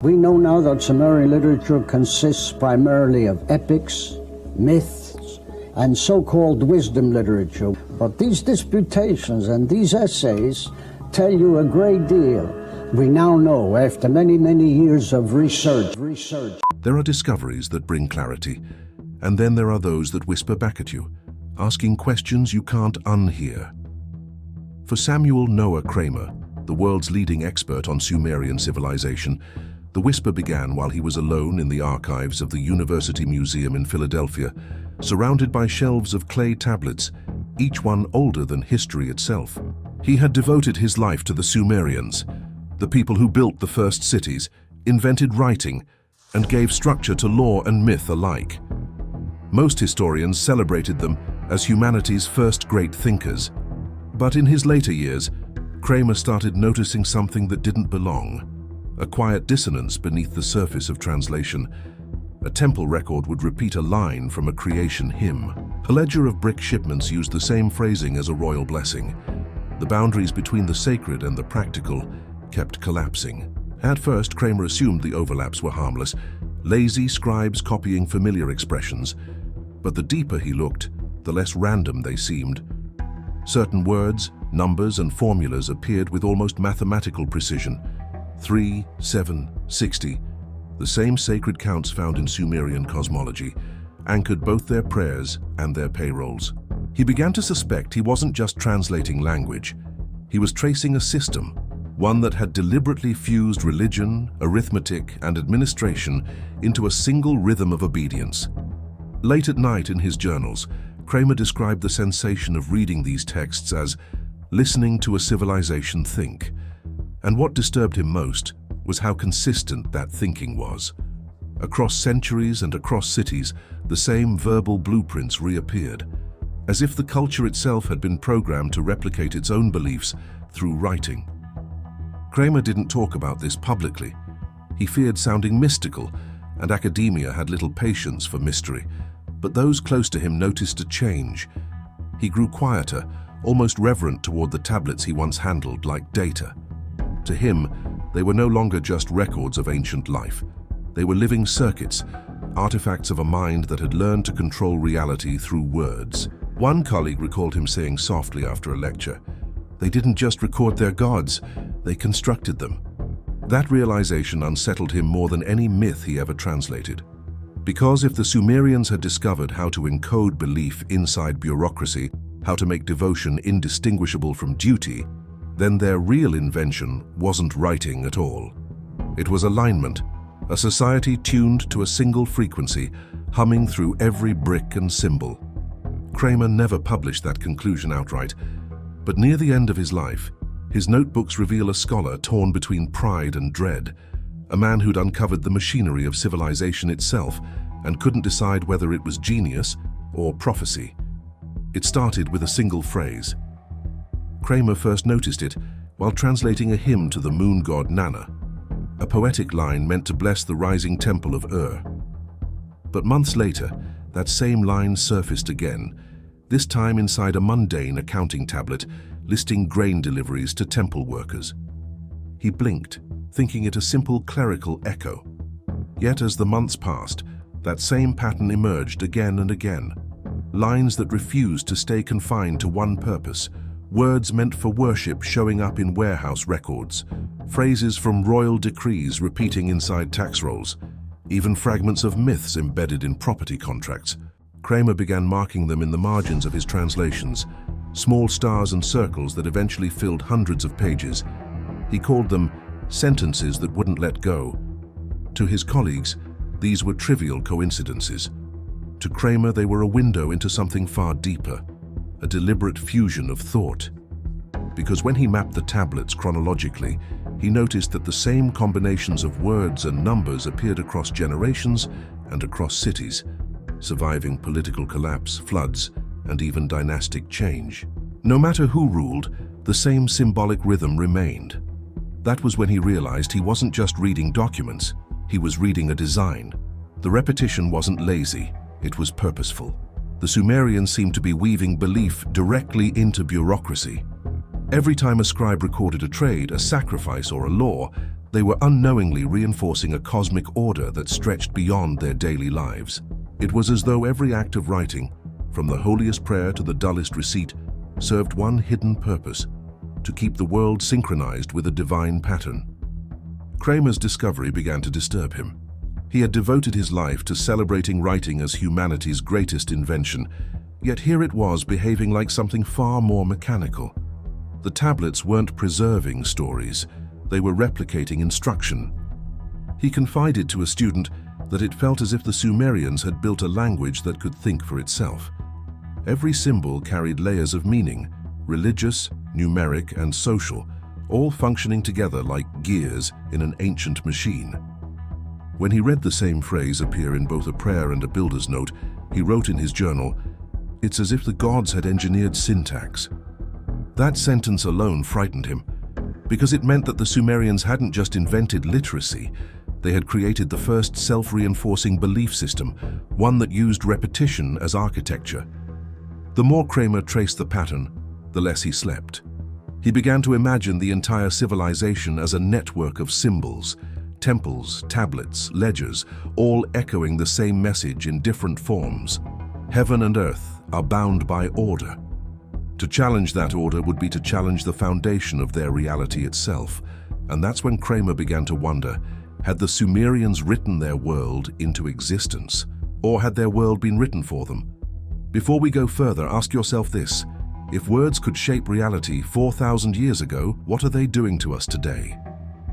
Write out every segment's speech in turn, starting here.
We know now that Sumerian literature consists primarily of epics, myths, and so-called wisdom literature. But these disputations and these essays tell you a great deal. We now know, after many, many years of research. There are discoveries that bring clarity, and then there are those that whisper back at you, asking questions you can't unhear. For Samuel Noah Kramer, the world's leading expert on Sumerian civilization, the whisper began while he was alone in the archives of the University Museum in Philadelphia, surrounded by shelves of clay tablets, each one older than history itself. He had devoted his life to the Sumerians, the people who built the first cities, invented writing, and gave structure to law and myth alike. Most historians celebrated them as humanity's first great thinkers. But in his later years, Kramer started noticing something that didn't belong. A quiet dissonance beneath the surface of translation. A temple record would repeat a line from a creation hymn. A ledger of brick shipments used the same phrasing as a royal blessing. The boundaries between the sacred and the practical kept collapsing. At first, Kramer assumed the overlaps were harmless, lazy scribes copying familiar expressions. But the deeper he looked, the less random they seemed. Certain words, numbers, and formulas appeared with almost mathematical precision. 3, 7, 60, the same sacred counts found in Sumerian cosmology, anchored both their prayers and their payrolls. He began to suspect he wasn't just translating language. He was tracing a system, one that had deliberately fused religion, arithmetic, and administration into a single rhythm of obedience. Late at night in his journals, Kramer described the sensation of reading these texts as listening to a civilization think. And what disturbed him most was how consistent that thinking was. Across centuries and across cities, the same verbal blueprints reappeared, as if the culture itself had been programmed to replicate its own beliefs through writing. Kramer didn't talk about this publicly. He feared sounding mystical, and academia had little patience for mystery. But those close to him noticed a change. He grew quieter, almost reverent toward the tablets he once handled like data. To him, they were no longer just records of ancient life. They were living circuits, artifacts of a mind that had learned to control reality through words. One colleague recalled him saying softly after a lecture, "They didn't just record their gods, they constructed them." That realization unsettled him more than any myth he ever translated. Because if the Sumerians had discovered how to encode belief inside bureaucracy, how to make devotion indistinguishable from duty, then their real invention wasn't writing at all. It was alignment, a society tuned to a single frequency, humming through every brick and symbol. Kramer never published that conclusion outright, but near the end of his life, his notebooks reveal a scholar torn between pride and dread, a man who'd uncovered the machinery of civilization itself and couldn't decide whether it was genius or prophecy. It started with a single phrase. Kramer first noticed it while translating a hymn to the moon god Nana, a poetic line meant to bless the rising temple of Ur. But months later, that same line surfaced again, this time inside a mundane accounting tablet listing grain deliveries to temple workers. He blinked, thinking it a simple clerical echo. Yet as the months passed, that same pattern emerged again and again. Lines that refused to stay confined to one purpose, words meant for worship showing up in warehouse records, phrases from royal decrees repeating inside tax rolls, even fragments of myths embedded in property contracts. Kramer began marking them in the margins of his translations, small stars and circles that eventually filled hundreds of pages. He called them sentences that wouldn't let go. To his colleagues, these were trivial coincidences. To Kramer, they were a window into something far deeper, a deliberate fusion of thought. Because when he mapped the tablets chronologically, he noticed that the same combinations of words and numbers appeared across generations and across cities, surviving political collapse, floods, and even dynastic change. No matter who ruled, the same symbolic rhythm remained. That was when he realized he wasn't just reading documents, he was reading a design. The repetition wasn't lazy, it was purposeful. The Sumerians seemed to be weaving belief directly into bureaucracy. Every time a scribe recorded a trade, a sacrifice, or a law, They were unknowingly reinforcing a cosmic order that stretched beyond their daily lives. It was as though every act of writing, from the holiest prayer to the dullest receipt, served one hidden purpose: to keep the world synchronized with a divine pattern. Kramer's discovery began to disturb him. He had devoted his life to celebrating writing as humanity's greatest invention, yet here it was behaving like something far more mechanical. The tablets weren't preserving stories, they were replicating instruction. He confided to a student that it felt as if the Sumerians had built a language that could think for itself. Every symbol carried layers of meaning, religious, numeric, and social, all functioning together like gears in an ancient machine. When he read the same phrase appear in both a prayer and a builder's note, he wrote in his journal, "It's as if the gods had engineered syntax." That sentence alone frightened him, because it meant that the Sumerians hadn't just invented literacy, they had created the first self-reinforcing belief system, one that used repetition as architecture. The more Kramer traced the pattern, the less he slept. He began to imagine the entire civilization as a network of symbols, temples, tablets, ledgers, all echoing the same message in different forms. Heaven and earth are bound by order. To challenge that order would be to challenge the foundation of their reality itself, and that's when Kramer began to wonder, had the Sumerians written their world into existence, or had their world been written for them? Before we go further, ask yourself this: if words could shape reality 4,000 years ago, what are they doing to us today?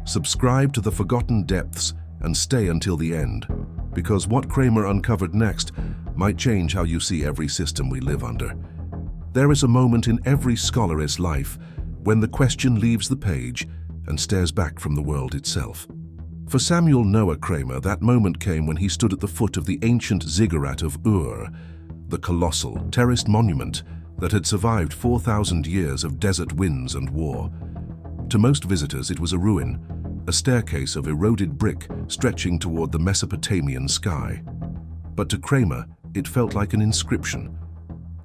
Subscribe to The Forgotten Depths and stay until the end, because what Kramer uncovered next might change how you see every system we live under. There is a moment in every scholar's life when the question leaves the page and stares back from the world itself. For Samuel Noah Kramer, that moment came when he stood at the foot of the ancient ziggurat of Ur, the colossal, terraced monument that had survived 4,000 years of desert winds and war. To most visitors, it was a ruin, a staircase of eroded brick stretching toward the Mesopotamian sky. But to Kramer, it felt like an inscription.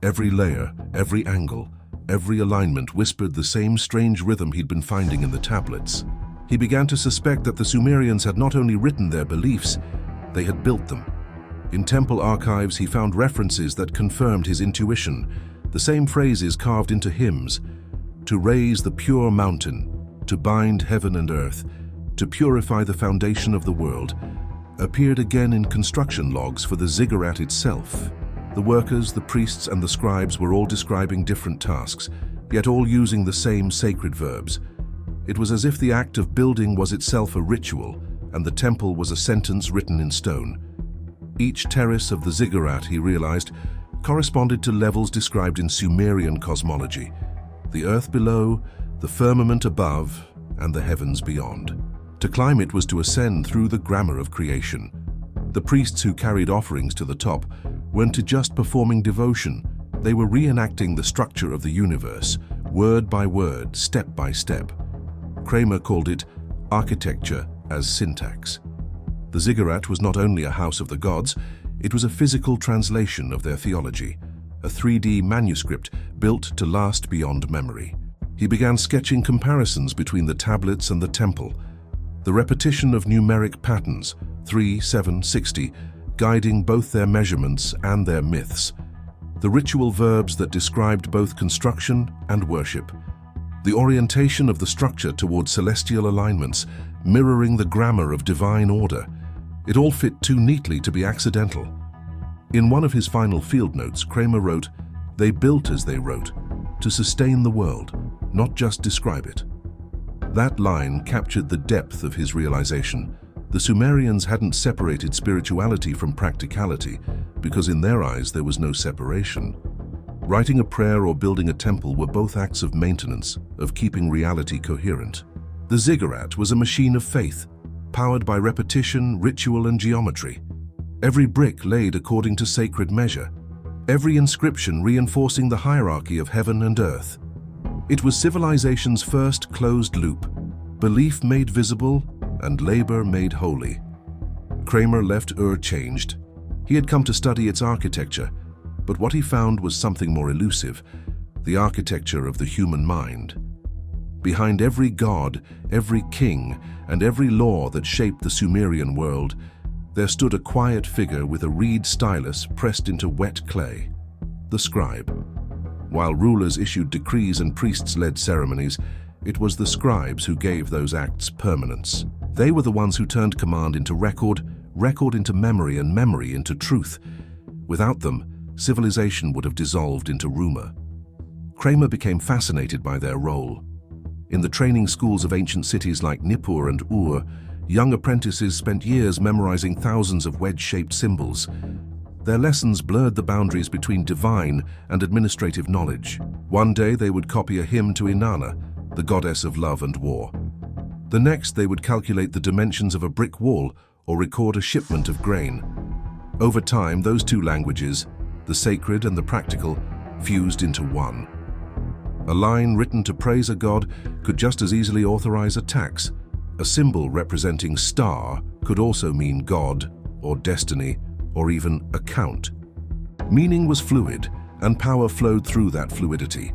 Every layer, every angle, every alignment whispered the same strange rhythm he'd been finding in the tablets. He began to suspect that the Sumerians had not only written their beliefs, they had built them. In temple archives, he found references that confirmed his intuition, the same phrases carved into hymns: to raise the pure mountain, to bind heaven and earth, to purify the foundation of the world, appeared again in construction logs for the ziggurat itself. The workers, the priests, and the scribes were all describing different tasks, yet all using the same sacred verbs. It was as if the act of building was itself a ritual, and the temple was a sentence written in stone. Each terrace of the ziggurat, he realized, corresponded to levels described in Sumerian cosmology: the earth below, the firmament above, and the heavens beyond. To climb it was to ascend through the grammar of creation. The priests who carried offerings to the top weren't just performing devotion, they were reenacting the structure of the universe, word by word, step by step. Kramer called it architecture as syntax. The ziggurat was not only a house of the gods, it was a physical translation of their theology, a 3D manuscript built to last beyond memory. He began sketching comparisons between the tablets and the temple, the repetition of numeric patterns, 3, 7, 60, guiding both their measurements and their myths, the ritual verbs that described both construction and worship, the orientation of the structure toward celestial alignments, mirroring the grammar of divine order. It all fit too neatly to be accidental. In one of his final field notes, Kramer wrote, "They built as they wrote, to sustain the world, not just describe it." That line captured the depth of his realization. The Sumerians hadn't separated spirituality from practicality, because in their eyes there was no separation. Writing a prayer or building a temple were both acts of maintenance, of keeping reality coherent. The ziggurat was a machine of faith, powered by repetition, ritual, and geometry. Every brick laid according to sacred measure, every inscription reinforcing the hierarchy of heaven and earth. It was civilization's first closed loop, belief made visible and labor made holy. Kramer left Ur changed. He had come to study its architecture, but what he found was something more elusive: the architecture of the human mind. Behind every god, every king, and every law that shaped the Sumerian world, there stood a quiet figure with a reed stylus pressed into wet clay, the scribe. While rulers issued decrees and priests led ceremonies, it was the scribes who gave those acts permanence. They were the ones who turned command into record, record into memory, and memory into truth. Without them, civilization would have dissolved into rumor. Kramer became fascinated by their role. In the training schools of ancient cities like Nippur and Ur, young apprentices spent years memorizing thousands of wedge-shaped symbols. Their lessons blurred the boundaries between divine and administrative knowledge. One day they would copy a hymn to Inanna, the goddess of love and war. The next they would calculate the dimensions of a brick wall or record a shipment of grain. Over time, those two languages, the sacred and the practical, fused into one. A line written to praise a god could just as easily authorize a tax. A symbol representing star could also mean God, or destiny, or even account. Meaning was fluid, and power flowed through that fluidity.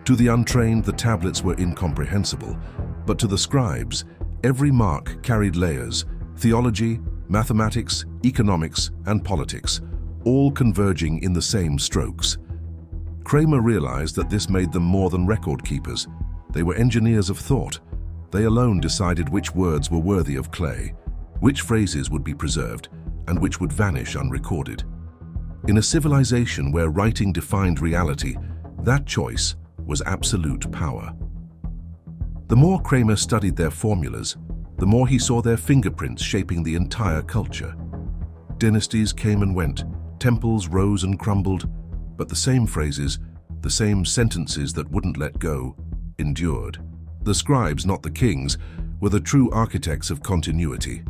To the untrained, the tablets were incomprehensible, but to the scribes, every mark carried layers: theology, mathematics, economics, and politics, all converging in the same strokes. Kramer realized that this made them more than record keepers. They were engineers of thought. They alone decided which words were worthy of clay, which phrases would be preserved, and which would vanish unrecorded. In a civilization where writing defined reality, that choice was absolute power. The more Kramer studied their formulas, the more he saw their fingerprints shaping the entire culture. Dynasties came and went, temples rose and crumbled, but the same phrases, the same sentences that wouldn't let go, endured. The scribes, not the kings, were the true architects of continuity.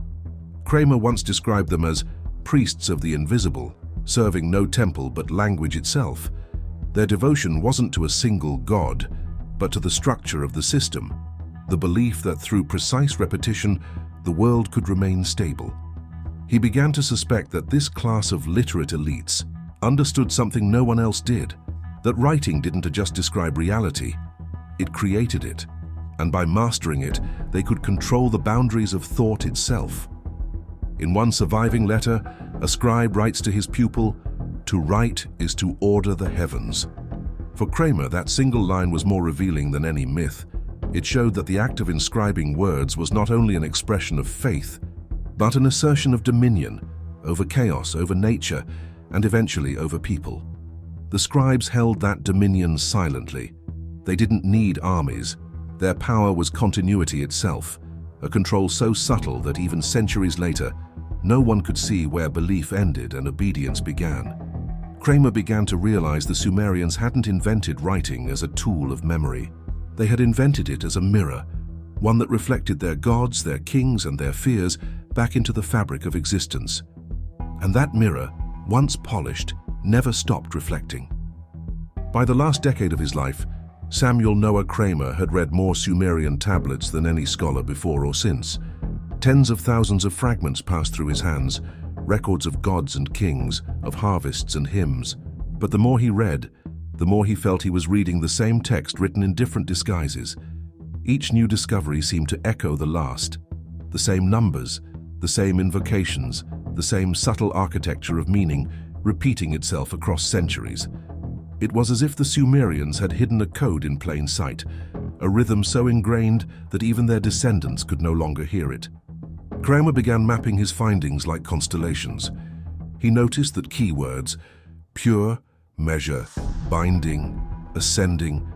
Kramer once described them as priests of the invisible, serving no temple but language itself. Their devotion wasn't to a single god, but to the structure of the system, the belief that through precise repetition, the world could remain stable. He began to suspect that this class of literate elites understood something no one else did, that writing didn't just describe reality, it created it, and by mastering it, they could control the boundaries of thought itself. In one surviving letter, a scribe writes to his pupil, "To write is to order the heavens." For Kramer, that single line was more revealing than any myth. It showed that the act of inscribing words was not only an expression of faith, but an assertion of dominion over chaos, over nature, and eventually over people. The scribes held that dominion silently. They didn't need armies. Their power was continuity itself, a control so subtle that even centuries later, no one could see where belief ended and obedience began. Kramer began to realize the Sumerians hadn't invented writing as a tool of memory. They had invented it as a mirror, one that reflected their gods, their kings, and their fears back into the fabric of existence. And that mirror, once polished, never stopped reflecting. By the last decade of his life, Samuel Noah Kramer had read more Sumerian tablets than any scholar before or since. Tens of thousands of fragments passed through his hands, records of gods and kings, of harvests and hymns. But the more he read, the more he felt he was reading the same text written in different disguises. Each new discovery seemed to echo the last. The same numbers, the same invocations, the same subtle architecture of meaning, repeating itself across centuries. It was as if the Sumerians had hidden a code in plain sight, a rhythm so ingrained that even their descendants could no longer hear it. Kramer began mapping his findings like constellations. He noticed that keywords, pure, measure, binding, ascending,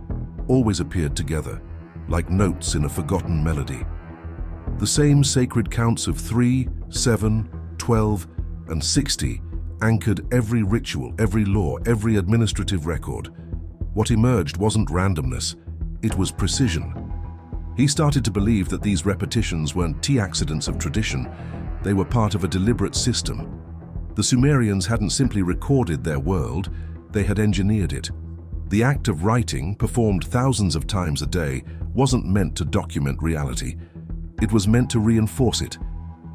always appeared together, like notes in a forgotten melody. The same sacred counts of 3, 7, 12, and 60 anchored every ritual, every law, every administrative record. What emerged wasn't randomness, it was precision. He started to believe that these repetitions weren't accidents of tradition, they were part of a deliberate system. The Sumerians hadn't simply recorded their world, they had engineered it. The act of writing, performed thousands of times a day, wasn't meant to document reality. It was meant to reinforce it.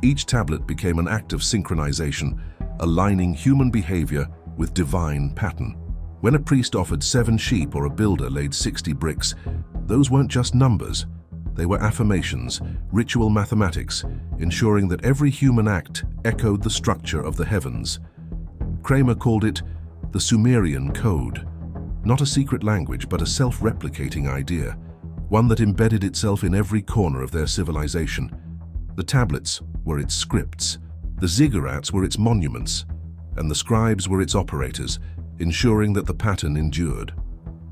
Each tablet became an act of synchronization, aligning human behavior with divine pattern. When a priest offered 7 sheep or a builder laid 60 bricks, those weren't just numbers. They were affirmations, ritual mathematics, ensuring that every human act echoed the structure of the heavens. Kramer called it the Sumerian code, not a secret language but a self-replicating idea, one that embedded itself in every corner of their civilization. The tablets were its scripts, the ziggurats were its monuments, and the scribes were its operators, ensuring that the pattern endured.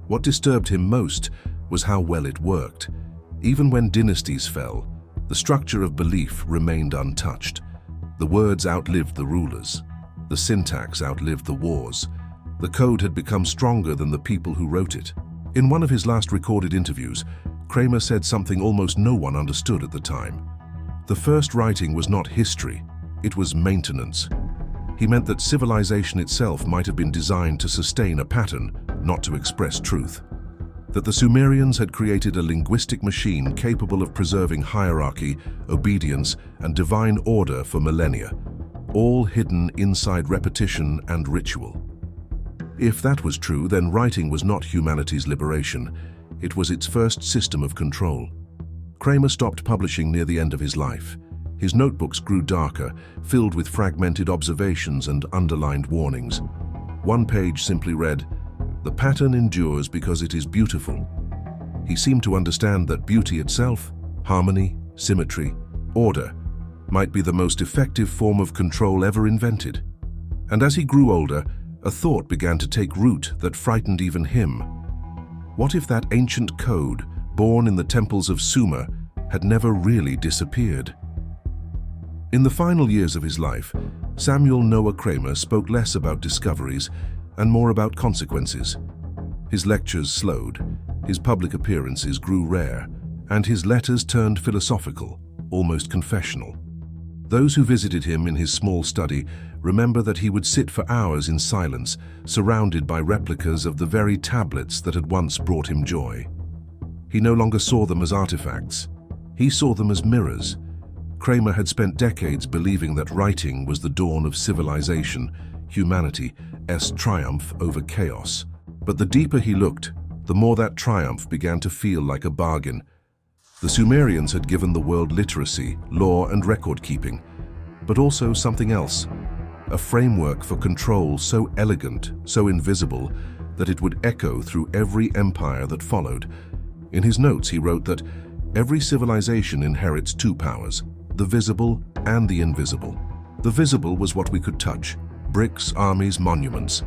What disturbed him most was how well it worked. Even when dynasties fell, the structure of belief remained untouched. The words outlived the rulers. The syntax outlived the wars. The code had become stronger than the people who wrote it. In one of his last recorded interviews, Kramer said something almost no one understood at the time. The first writing was not history, it was maintenance. He meant that civilization itself might have been designed to sustain a pattern, not to express truth. That the Sumerians had created a linguistic machine capable of preserving hierarchy, obedience, and divine order for millennia, all hidden inside repetition and ritual. If that was true, then writing was not humanity's liberation. It was its first system of control. Kramer stopped publishing near the end of his life. His notebooks grew darker, filled with fragmented observations and underlined warnings. One page simply read, "The pattern endures because it is beautiful." He seemed to understand that beauty itself, harmony, symmetry, order, might be the most effective form of control ever invented. And as he grew older, a thought began to take root that frightened even him. What if that ancient code, born in the temples of Sumer, had never really disappeared? In the final years of his life, Samuel Noah Kramer spoke less about discoveries and more about consequences. His lectures slowed, his public appearances grew rare, and his letters turned philosophical, almost confessional. Those who visited him in his small study remember that he would sit for hours in silence, surrounded by replicas of the very tablets that had once brought him joy. He no longer saw them as artifacts. He saw them as mirrors. Kramer had spent decades believing that writing was the dawn of civilization, humanity's triumph over chaos. But the deeper he looked, the more that triumph began to feel like a bargain. The Sumerians had given the world literacy, law, and record-keeping, but also something else, a framework for control so elegant, so invisible, that it would echo through every empire that followed. In his notes, he wrote that every civilization inherits two powers, the visible and the invisible. The visible was what we could touch, bricks, armies, monuments.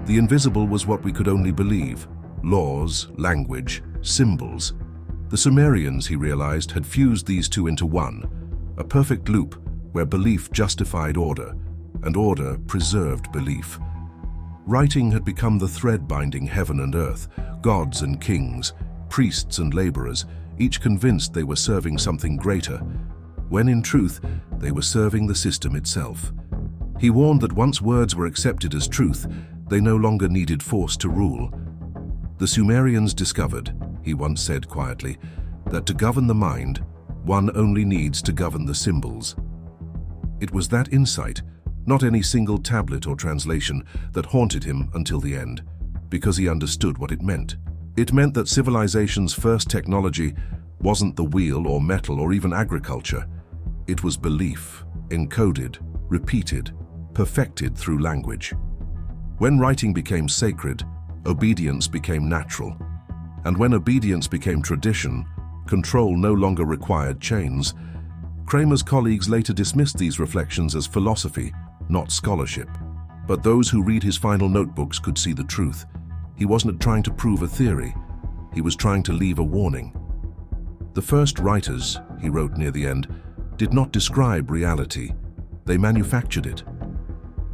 The invisible was what we could only believe, laws, language, symbols. The Sumerians, he realized, had fused these two into one, a perfect loop where belief justified order, and order preserved belief. Writing had become the thread binding heaven and earth, gods and kings, priests and laborers, each convinced they were serving something greater, when in truth they were serving the system itself. He warned that once words were accepted as truth, they no longer needed force to rule. The Sumerians discovered, he once said quietly, that to govern the mind, one only needs to govern the symbols. It was that insight, not any single tablet or translation, that haunted him until the end, because he understood what it meant. It meant that civilization's first technology wasn't the wheel or metal or even agriculture. It was belief, encoded, repeated, perfected through language. When writing became sacred, obedience became natural. And when obedience became tradition, control no longer required chains. Kramer's colleagues later dismissed these reflections as philosophy, not scholarship. But those who read his final notebooks could see the truth. He wasn't trying to prove a theory. He was trying to leave a warning. The first writers, he wrote near the end, did not describe reality. They manufactured it.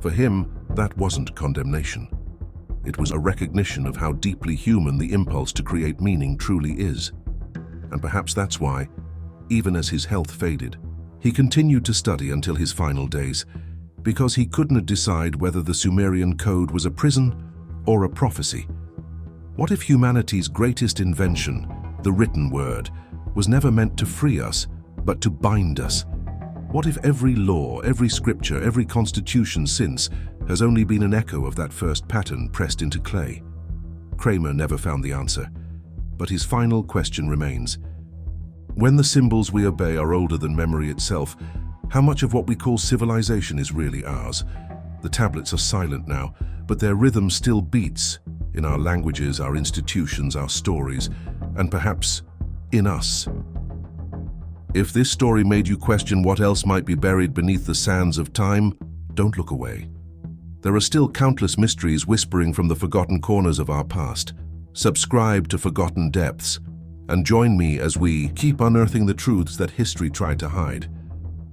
For him, that wasn't condemnation. It was a recognition of how deeply human the impulse to create meaning truly is. And perhaps that's why, even as his health faded, he continued to study until his final days, because he couldn't decide whether the Sumerian code was a prison or a prophecy. What if humanity's greatest invention, the written word, was never meant to free us, but to bind us? What if every law, every scripture, every constitution since has only been an echo of that first pattern pressed into clay? Kramer never found the answer, but his final question remains. When the symbols we obey are older than memory itself, how much of what we call civilization is really ours? The tablets are silent now, but their rhythm still beats in our languages, our institutions, our stories, and perhaps in us. If this story made you question what else might be buried beneath the sands of time, don't look away. There are still countless mysteries whispering from the forgotten corners of our past. Subscribe to Forgotten Depths and join me as we keep unearthing the truths that history tried to hide.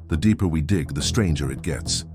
The deeper we dig, the stranger it gets.